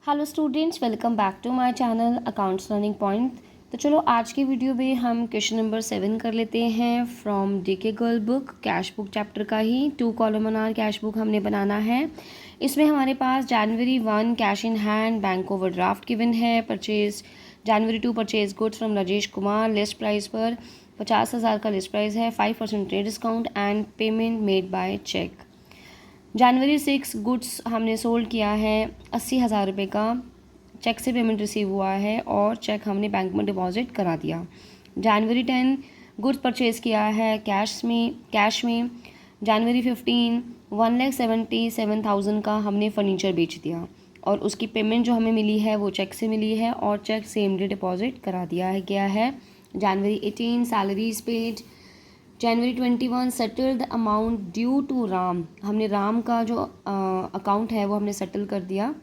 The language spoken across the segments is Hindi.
Hello students, welcome back to my channel accounts learning point. तो चलो आज की वीडियो में हम क्वेश्चन नंबर 7 कर लेते हैं from DK Goel book, cash book chapter का ही 2 कॉलमनार कैश बुक हमने बनाना है। इसमें हमारे पास January 1 cash in hand bank overdraft given है। Purchase January 2 purchase goods from Rajesh Kumar, list price पर 50,000 का लिस्ट प्राइस है, 5% trade discount and payment made by cheque. January 6 goods हमने सोल्ड किया है 80,000 रुपये का, चेक से पेमेंट रिसीव हुआ है और चेक हमने बैंक में डिपॉजिट करा दिया। जनवरी 10 गुड्स परचेज़ किया है कैश में। जनवरी 15 1,77,000 का हमने फर्नीचर बेच दिया और उसकी पेमेंट जो हमें मिली है वो चेक से मिली है और चेक सेम डे डिपॉजिट करा दिया है गया है। January 18 salaries paid. January 21 settle the amount due to Ram, हमने राम का जो अकाउंट है वो हमने सेटल कर दिया।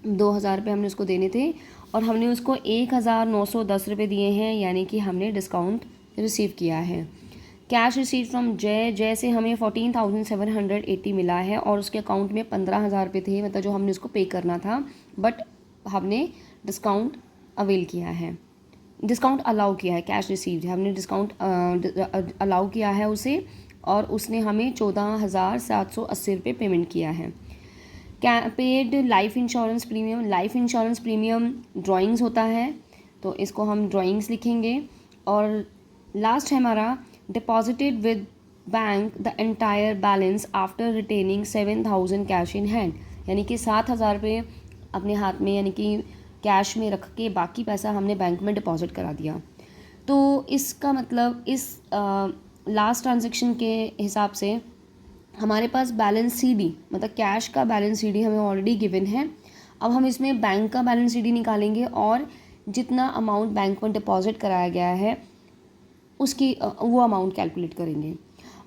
2,000 रुपये हमने उसको देने थे और हमने उसको 1,910 रुपये दिए हैं, यानी कि हमने डिस्काउंट रिसीव किया है। कैश रिसीव फ्रॉम जय से हमें 14,780 मिला है और उसके अकाउंट में 15,000 रुपये थे, मतलब जो हमने उसको पे करना था, बट हमने डिस्काउंट अवेल किया है, डिस्काउंट अलाउ किया है। कैश रिसीव्ड है, हमने डिस्काउंट अलाउ किया है उसे और उसने हमें 14,780 रुपये पेमेंट किया है। Paid life insurance premium drawings होता है तो इसको हम ड्राइंग्स लिखेंगे। और लास्ट है हमारा deposited with bank the entire balance after retaining 7,000 cash in hand, यानी कि 7,000 रुपये अपने हाथ में यानी कि कैश में रख के बाकी पैसा हमने बैंक में डिपॉजिट करा दिया। तो इसका मतलब इस लास्ट ट्रांजैक्शन के हिसाब से हमारे पास बैलेंस सीडी, मतलब कैश का बैलेंस सीडी हमें ऑलरेडी गिवन है। अब हम इसमें बैंक का बैलेंस सीडी निकालेंगे और जितना अमाउंट बैंक में डिपॉजिट कराया गया है उसकी वो अमाउंट कैलकुलेट करेंगे।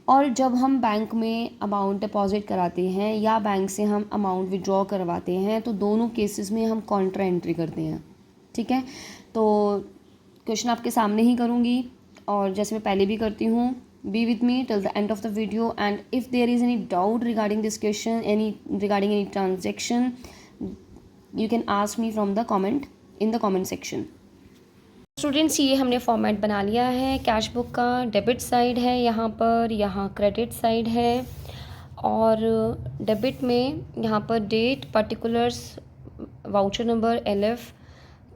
और जब हम बैंक में अमाउंट डिपॉजिट कराते हैं या बैंक से हम अमाउंट विड्रॉ करवाते हैं तो दोनों केसेस में हम कॉन्ट्रा एंट्री करते हैं। ठीक है, तो क्वेश्चन आपके सामने ही करूँगी और जैसे मैं पहले भी करती हूँ, be with me till the end of the video and if there is any doubt regarding this question, regarding any transaction, you can ask me from the comment in the comment section. Students, ये हमने फॉर्मेट बना लिया है कैश बुक का। डेबिट साइड है यहाँ पर, यहाँ क्रेडिट साइड है और डेबिट में यहाँ पर date, particulars, voucher number, LF,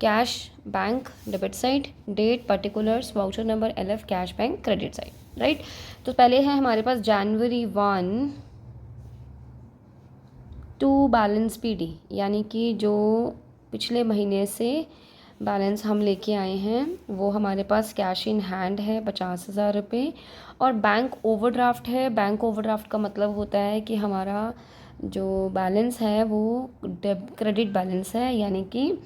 cash bank debit side, date, particulars, voucher number, LF, cash bank credit side, right. तो पहले है हमारे पास जनवरी 1 टू बैलेंस PD, यानी कि जो पिछले महीने से बैलेंस हम लेके आए हैं वो हमारे पास कैश इन हैंड है 50,000 रुपये और बैंक ओवरड्राफ्ट है। बैंक ओवरड्राफ्ट का मतलब होता है कि हमारा जो बैलेंस है वो क्रेडिट बैलेंस है, यानी कि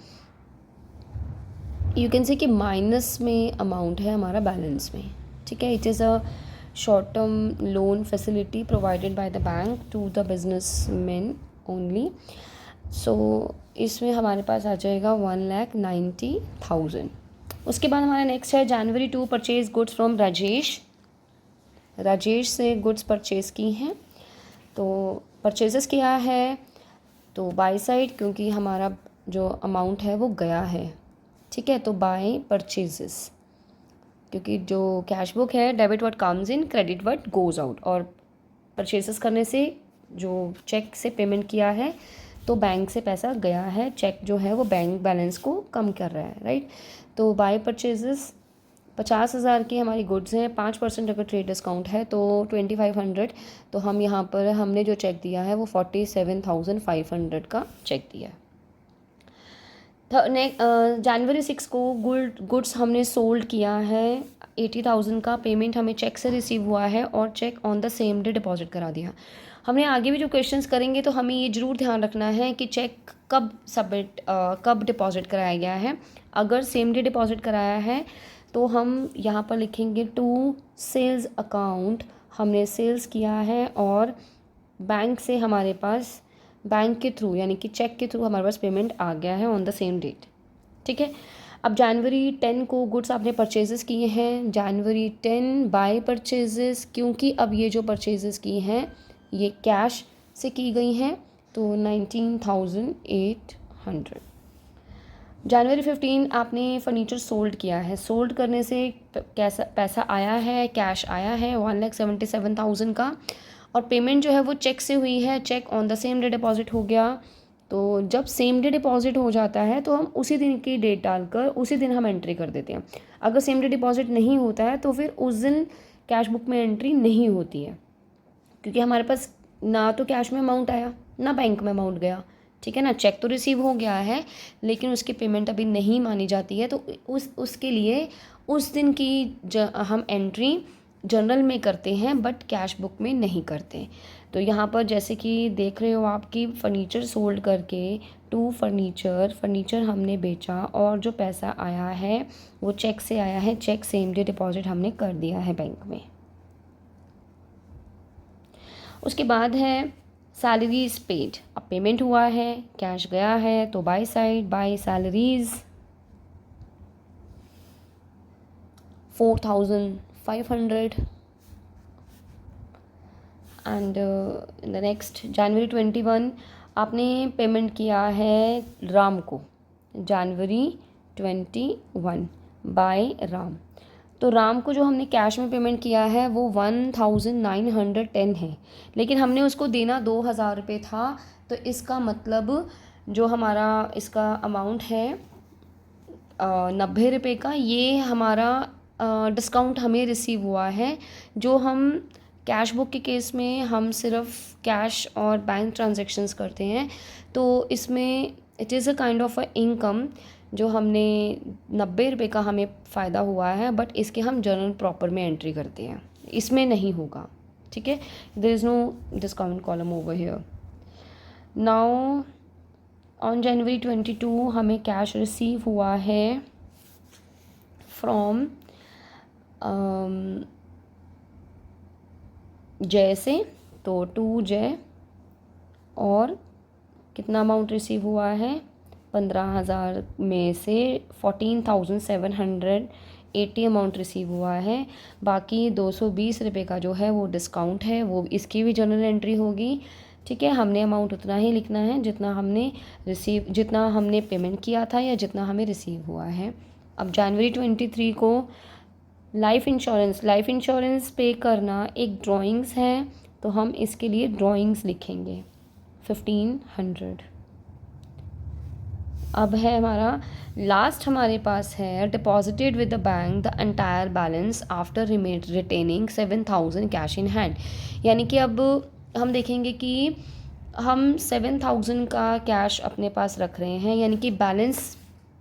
यू कैन से कि माइनस में अमाउंट है हमारा बैलेंस में। ठीक है, it is a short term loan facility provided by the bank to the business man only. So इसमें हमारे पास आ जाएगा 1,90,000। उसके बाद हमारा नेक्स्ट है जनवरी 2 परचेज गुड्स फ्रॉम राजेश से गुड्स परचेज़ की हैं, तो परचेजेस किया है तो बाय साइड, क्योंकि हमारा जो अमाउंट है वो गया है। ठीक है, तो बाय परचेजेस, क्योंकि जो कैश बुक है debit what comes in, credit what goes out, और परचेजेस करने से जो चेक से पेमेंट किया है तो बैंक से पैसा गया है, चेक जो है वो बैंक बैलेंस को कम कर रहा है, राइट। तो बाय परचेजेस 50,000 की हमारी गुड्स हैं, 5% अगर ट्रेड डिस्काउंट है तो 2,500, तो हम यहाँ पर हमने जो चेक दिया है वो 47,500 का चेक दिया है। जनवरी 6 को गुड्स हमने सोल्ड किया है 80,000 का, पेमेंट हमें चेक से रिसीव हुआ है और cheque on the same day deposit करा दिया। हमने आगे भी जो क्वेश्चंस करेंगे तो हमें ये ज़रूर ध्यान रखना है कि चेक कब डिपॉजिट कराया गया है। अगर सेम डे डिपॉजिट कराया है तो हम यहाँ पर लिखेंगे टू सेल्स अकाउंट, हमने सेल्स किया है और बैंक से हमारे पास बैंक के थ्रू यानी कि चेक के थ्रू हमारे पास पेमेंट आ गया है ऑन द सेम डेट। ठीक है, अब जनवरी 10 को गुड्स आपने परचेजेस किए हैं, जनवरी 10 बाय परचेजेस, क्योंकि अब ये जो परचेजेस की हैं ये कैश से की गई हैं तो 19,800 1500। जनवरी 15 आपने फर्नीचर सोल्ड किया है, सोल्ड करने से कैसा पैसा आया है, कैश आया है 1,77,000 का, और पेमेंट जो है वो चेक से हुई है, cheque on the same day deposit हो गया। तो जब सेम डे डिपॉजिट हो जाता है तो हम उसी दिन की डेट डालकर उसी दिन हम एंट्री कर देते हैं। अगर सेम डे डिपॉजिट नहीं होता है तो फिर उस दिन कैश बुक में एंट्री नहीं होती है, क्योंकि हमारे पास ना तो कैश में अमाउंट आया ना बैंक में अमाउंट गया, ठीक है ना। चेक तो रिसीव हो गया है लेकिन उसकी पेमेंट अभी नहीं मानी जाती है, तो उसके लिए उस दिन की हम एंट्री जनरल में करते हैं बट कैश बुक में नहीं करते। तो यहाँ पर जैसे कि देख रहे हो आपकी फर्नीचर सोल्ड करके 2 फर्नीचर हमने बेचा और जो पैसा आया है वो चेक से आया है, चेक सेम डे डिपॉजिट हमने कर दिया है बैंक में। उसके बाद है सैलरीज पेड। अब पेमेंट हुआ है, कैश गया है, तो by side by salaries 4,500 and in the next January 21 आपने पेमेंट किया है राम को, जनवरी 21 बाय राम। तो राम को जो हमने कैश में पेमेंट किया है वो 1,910 है, लेकिन हमने उसको देना 2,000 रुपये था, तो इसका मतलब जो हमारा इसका अमाउंट है 90 रुपये का, ये हमारा डिस्काउंट हमें रिसीव हुआ है। जो हम कैश बुक के केस में हम सिर्फ कैश और बैंक ट्रांजैक्शंस करते हैं, तो इसमें it is a kind of a income जो हमने 90 रुपये का हमें फ़ायदा हुआ है, बट इसके हम जर्नल प्रॉपर में एंट्री करते हैं, इसमें नहीं होगा, ठीक है। There is no discount column over here. Now on January 22 हमें कैश रिसीव हुआ है फ्रॉम जय से, तो 2 जय, और कितना अमाउंट रिसीव हुआ है 15,000 में से 14,780 अमाउंट रिसीव हुआ है। बाकी 220 रुपये का जो है वो डिस्काउंट है, वो इसकी भी जनरल एंट्री होगी, ठीक है। हमने अमाउंट उतना ही लिखना है जितना हमने पेमेंट किया था या जितना हमें रिसीव हुआ है। अब जनवरी 23 को लाइफ इंश्योरेंस पे करना एक ड्राइंग्स है, तो हम इसके लिए ड्राइंग्स लिखेंगे 1500। अब है हमारा लास्ट, हमारे पास है deposited with the bank the entire balance after retaining 7,000 cash in hand. यानी कि अब हम देखेंगे कि हम 7,000 का कैश अपने पास रख रहे हैं, यानी कि बैलेंस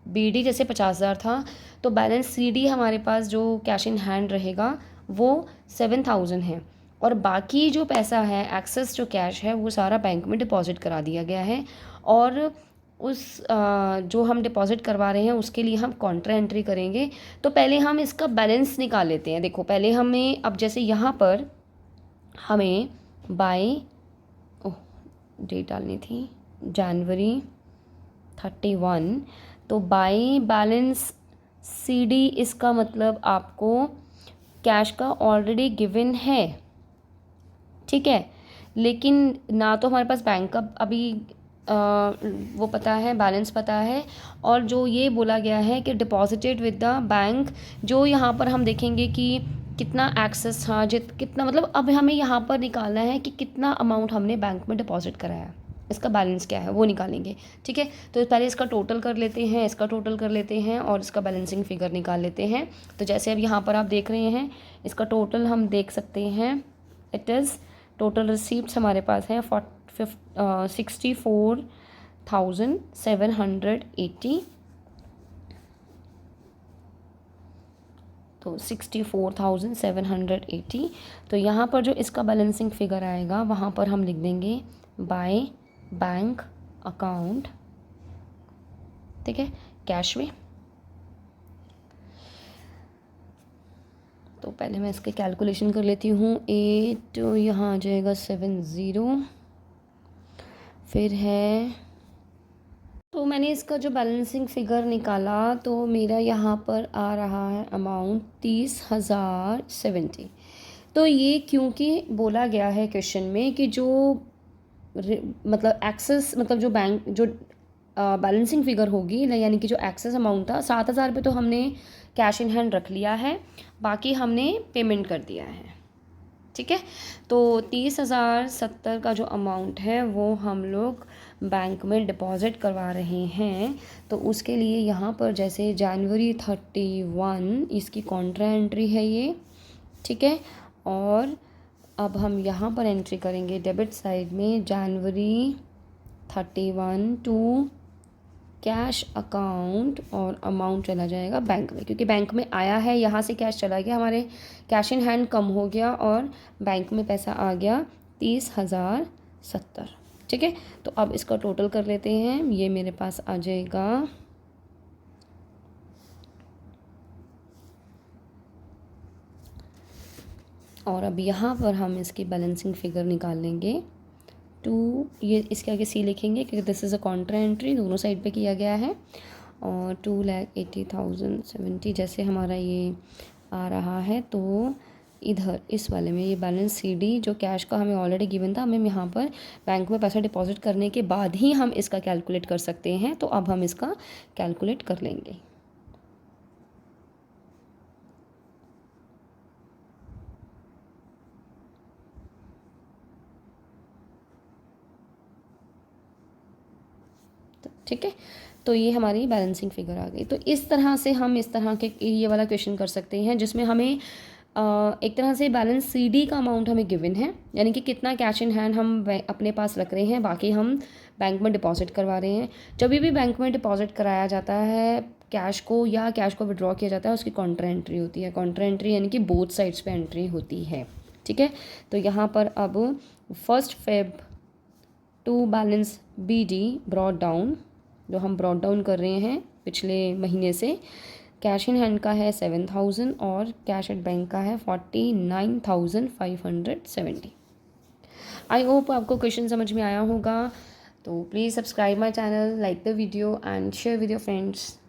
BD जैसे 50,000 था, तो बैलेंस CD हमारे पास जो कैश इन हैंड रहेगा वो 7,000 है, और बाकी जो पैसा है एक्सेस जो कैश है वो सारा बैंक में डिपॉजिट करा दिया गया है। और उस जो हम डिपॉजिट करवा रहे हैं उसके लिए हम कॉन्ट्रा एंट्री करेंगे। तो पहले हम इसका बैलेंस निकाल लेते हैं। देखो पहले हमें, अब जैसे यहाँ पर हमें बाय डेट डालनी थी जनवरी 31, तो बाय बैलेंस CD इसका मतलब आपको कैश का ऑलरेडी गिवन है, ठीक है, लेकिन ना तो हमारे पास बैंक का अभी वो पता है, बैलेंस पता है, और जो ये बोला गया है कि डिपॉजिटेड विद द बैंक, जो यहाँ पर हम देखेंगे कि कितना एक्सेस था, कितना, मतलब अब हमें यहाँ पर निकालना है कि कितना अमाउंट हमने बैंक में डिपॉजिट कराया, इसका बैलेंस क्या है वो निकालेंगे, ठीक है। तो पहले इसका टोटल कर लेते हैं, इसका टोटल कर लेते हैं और इसका बैलेंसिंग फिगर निकाल लेते हैं। तो जैसे अब यहाँ पर आप देख रहे हैं इसका टोटल हम देख सकते हैं, इट इज़ टोटल रिसीप्ट्स हमारे पास है 64,780, तो 64,780। तो यहाँ पर जो इसका बैलेंसिंग फिगर आएगा वहाँ पर हम लिख देंगे बाय बैंक अकाउंट, ठीक है, कैश में। तो पहले मैं इसके कैलकुलेशन कर लेती हूँ। 8 यहाँ आ जाएगा 70, फिर है, तो मैंने इसका जो बैलेंसिंग फ़िगर निकाला तो मेरा यहाँ पर आ रहा है अमाउंट 30,070। तो ये क्योंकि बोला गया है क्वेश्चन में कि जो मतलब एक्सेस, मतलब जो बैंक जो बैलेंसिंग फिगर होगी, यानी कि जो एक्सेस अमाउंट था 7,000 रुपये तो हमने कैश इन हैंड रख लिया है, बाकी हमने पेमेंट कर दिया है। ठीक है, तो 30,070 का जो अमाउंट है वो हम लोग बैंक में डिपॉज़िट करवा रहे हैं। तो उसके लिए यहाँ पर जैसे जनवरी 31 इसकी कॉन्ट्रा एंट्री है ये, ठीक है। और अब हम यहाँ पर एंट्री करेंगे डेबिट साइड में जनवरी 31 टू कैश अकाउंट, और अमाउंट चला जाएगा बैंक में, क्योंकि बैंक में आया है, यहाँ से कैश चला गया, हमारे कैश इन हैंड कम हो गया और बैंक में पैसा आ गया 30,070। ठीक है, तो अब इसका टोटल कर लेते हैं। ये मेरे पास आ जाएगा और अब यहाँ पर हम इसकी बैलेंसिंग फिगर निकाल लेंगे। ये इसके आगे सी लिखेंगे क्योंकि this is a Contra entry, दोनों साइड पे किया गया है। और 2,80,070 जैसे हमारा ये आ रहा है, तो इधर इस वाले में ये बैलेंस CD जो कैश का हमें ऑलरेडी गिवन था, हमें यहाँ पर बैंक में पैसा डिपॉजिट करने के बाद ही हम इसका कैलकुलेट कर सकते हैं। तो अब हम इसका कैलकुलेट कर लेंगे। ठीक है, तो ये हमारी बैलेंसिंग फिगर आ गई। तो इस तरह से हम इस तरह के ये वाला क्वेश्चन कर सकते हैं जिसमें हमें एक तरह से बैलेंस CD का अमाउंट हमें गिवन है, यानी कि कितना कैश इन हैंड हम अपने पास रख रहे हैं, बाकी हम बैंक में डिपॉजिट करवा रहे हैं। जब भी बैंक में डिपॉजिट कराया जाता है कैश को या कैश को विड्रॉ किया जाता है, उसकी कॉन्ट्रा एंट्री होती है। कॉन्ट्रा एंट्री यानी कि बोथ साइड्स पे एंट्री होती है। ठीक है, तो यहाँ पर अब 1 Feb to balance BD brought down, जो हम ब्रॉड डाउन कर रहे हैं पिछले महीने से, कैश इन हैंड का है 7,000 और कैश एट बैंक का है 49,570। आई होप आपको क्वेश्चन समझ में आया होगा। तो please subscribe my channel, like the video and share with your friends.